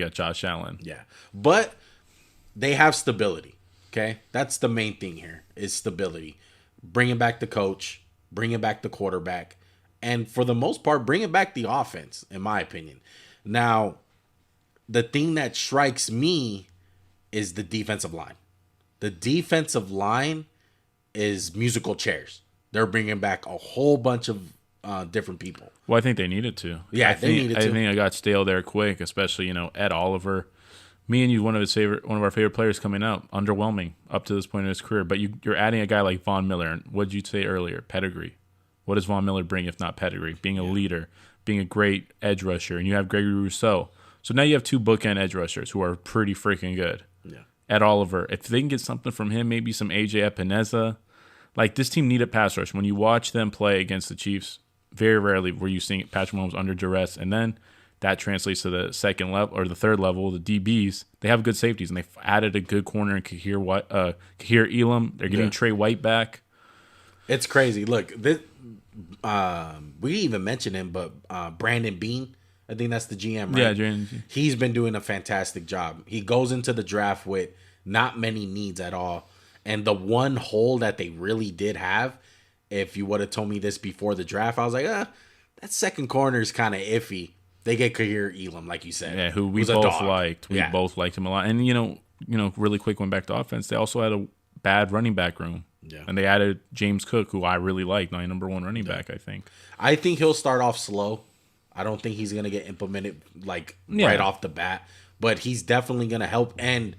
You got Josh Allen. Yeah. But they have stability. Okay? That's the main thing here is stability. Bringing back the coach, bringing back the quarterback, and for the most part, bringing back the offense, in my opinion. Now, the thing that strikes me is the defensive line. The defensive line is musical chairs. They're bringing back a whole bunch of different people. Well, I think they needed to. Yeah, they needed to. I think I got stale there quick, especially Ed Oliver. Me and you, one of our favorite players coming out, underwhelming up to this point in his career. But you're adding a guy like Von Miller, and what did you say earlier? Pedigree. What does Von Miller bring if not pedigree? Being a leader, being a great edge rusher, and you have Gregory Rousseau. So now you have two bookend edge rushers who are pretty freaking good. Yeah. Ed Oliver, if they can get something from him, maybe some AJ Epineza. Like, this team needed pass rush. When you watch them play against the Chiefs, very rarely were you seeing Patrick Mahomes under duress, and then that translates to the second level or the third level, the DBs. They have good safeties, and they've added a good corner in Kahir Elam. They're getting Trey White back. It's crazy. Look, this, we didn't even mention him, but Brandon Bean, I think that's the GM, right? Yeah, he's been doing a fantastic job. He goes into the draft with not many needs at all. And the one hole that they really did have, if you would have told me this before the draft, I was like, that second corner is kind of iffy. They get Kahir Elam, like you said. Yeah, who we both liked. We both liked him a lot. And, really quick, went back to offense. They also had a bad running back room. Yeah. And they added James Cook, who I really like, my number one running back, I think. I think he'll start off slow. I don't think he's going to get implemented right off the bat. But he's definitely going to help. And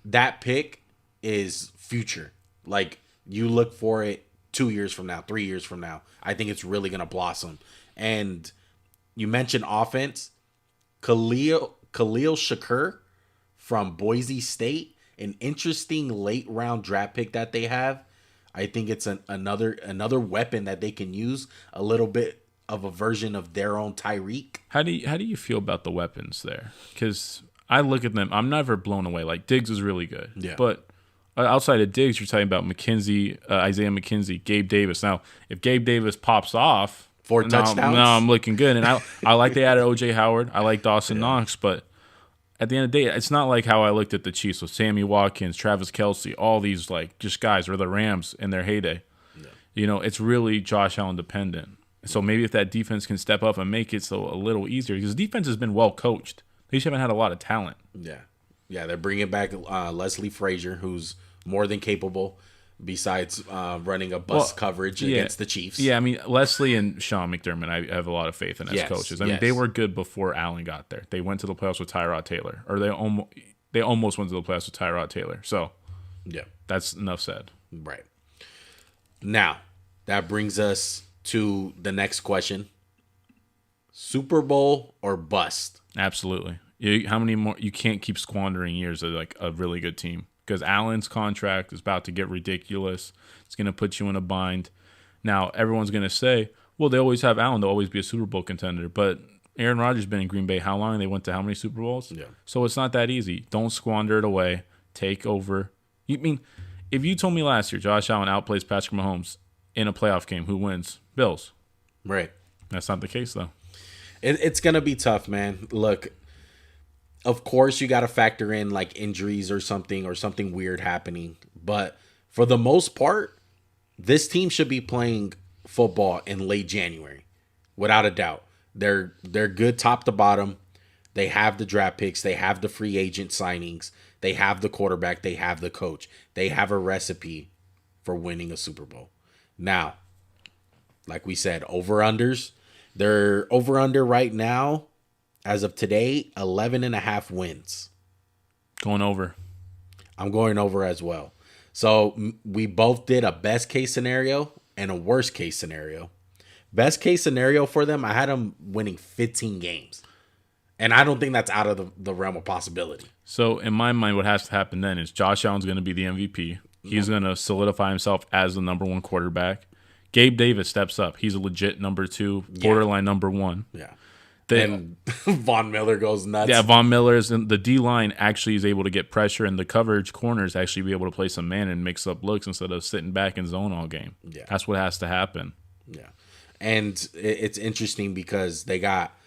that pick is future. Like, you look for it 2 years from now, 3 years from now. I think it's really going to blossom. And you mentioned offense. Khalil Shakur from Boise State, an interesting late round draft pick that they have. I think it's another weapon that they can use, a little bit of a version of their own Tyreek. How do you feel about the weapons there? Because I look at them, I'm never blown away. Like, Diggs is really good. Yeah. But outside of Diggs, you're talking about McKenzie, Isaiah McKenzie, Gabe Davis. Now, if Gabe Davis pops off, 4 touchdowns. No, I'm looking good. And I like they added O.J. Howard. I like Dawson Knox. But at the end of the day, it's not like how I looked at the Chiefs with Sammy Watkins, Travis Kelce, all these just guys, or the Rams in their heyday. Yeah. It's really Josh Allen dependent. So maybe if that defense can step up and make it so a little easier, because defense has been well coached. They just haven't had a lot of talent. Yeah. Yeah, they're bringing back Leslie Frazier, who's more than capable. Besides running a bust coverage against the Chiefs. Yeah, I mean, Leslie and Sean McDermott, I have a lot of faith in as coaches. I mean, they were good before Allen got there. They went to the playoffs with Tyrod Taylor. Or they almost went to the playoffs with Tyrod Taylor. So, yeah, that's enough said. Right. Now, that brings us to the next question. Super Bowl or bust? Absolutely. How many more? You can't keep squandering years of a really good team. Because Allen's contract is about to get ridiculous. It's going to put you in a bind. Now, everyone's going to say, well, they always have Allen. They'll always be a Super Bowl contender. But Aaron Rodgers has been in Green Bay how long? They went to how many Super Bowls? Yeah. So it's not that easy. Don't squander it away. Take over. If you told me last year Josh Allen outplays Patrick Mahomes in a playoff game, who wins? Bills. Right. That's not the case, though. It's going to be tough, man. Look, of course, you got to factor in injuries or something weird happening. But for the most part, this team should be playing football in late January, without a doubt. They're good top to bottom. They have the draft picks. They have the free agent signings. They have the quarterback. They have the coach. They have a recipe for winning a Super Bowl. Now, like we said, over-unders. They're over-under right now. As of today, 11.5 wins. Going over. I'm going over as well. So we both did a best case scenario and a worst case scenario. Best case scenario for them, I had them winning 15 games. And I don't think that's out of the realm of possibility. So in my mind, what has to happen then is Josh Allen's going to be the MVP. He's going to solidify himself as the number one quarterback. Gabe Davis steps up. He's a legit number 2, borderline number 1. Yeah. And Von Miller goes nuts. Yeah, Von Miller's and the D-line actually is able to get pressure, and the coverage corners actually be able to play some man and mix up looks instead of sitting back in zone all game. Yeah. That's what has to happen. Yeah. And it's interesting because they got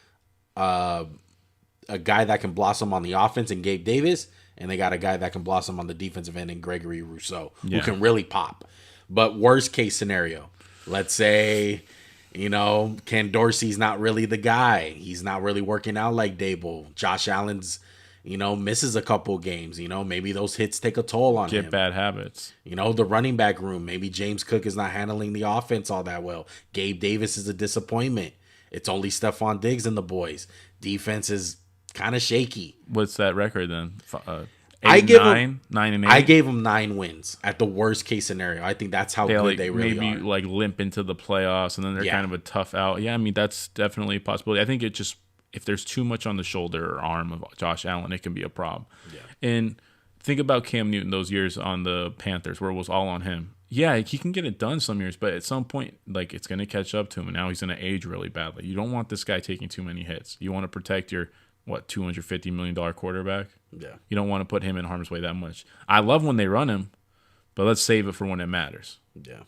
a guy that can blossom on the offense in Gabe Davis, and they got a guy that can blossom on the defensive end in Gregory Rousseau, who can really pop. But worst case scenario, let's say, Ken Dorsey's not really the guy. He's not really working out like Dable. Josh Allen's, misses a couple games. Maybe those hits take a toll on him. Get bad habits. The running back room. Maybe James Cook is not handling the offense all that well. Gabe Davis is a disappointment. It's only Stephon Diggs and the boys. Defense is kind of shaky. What's that record then? I gave him 9-8. I gave him 9 wins at the worst case scenario. I think that's how good they really maybe are. Like limp into the playoffs, and then they're kind of a tough out. Yeah, I mean that's definitely a possibility. I think it just if there's too much on the shoulder or arm of Josh Allen, it can be a problem. Yeah. And think about Cam Newton those years on the Panthers where it was all on him. Yeah, he can get it done some years, but at some point, like it's going to catch up to him, and now he's going to age really badly. You don't want this guy taking too many hits. You want to protect your $250 million quarterback. Yeah. You don't want to put him in harm's way that much. I love when they run him, but let's save it for when it matters. Yeah.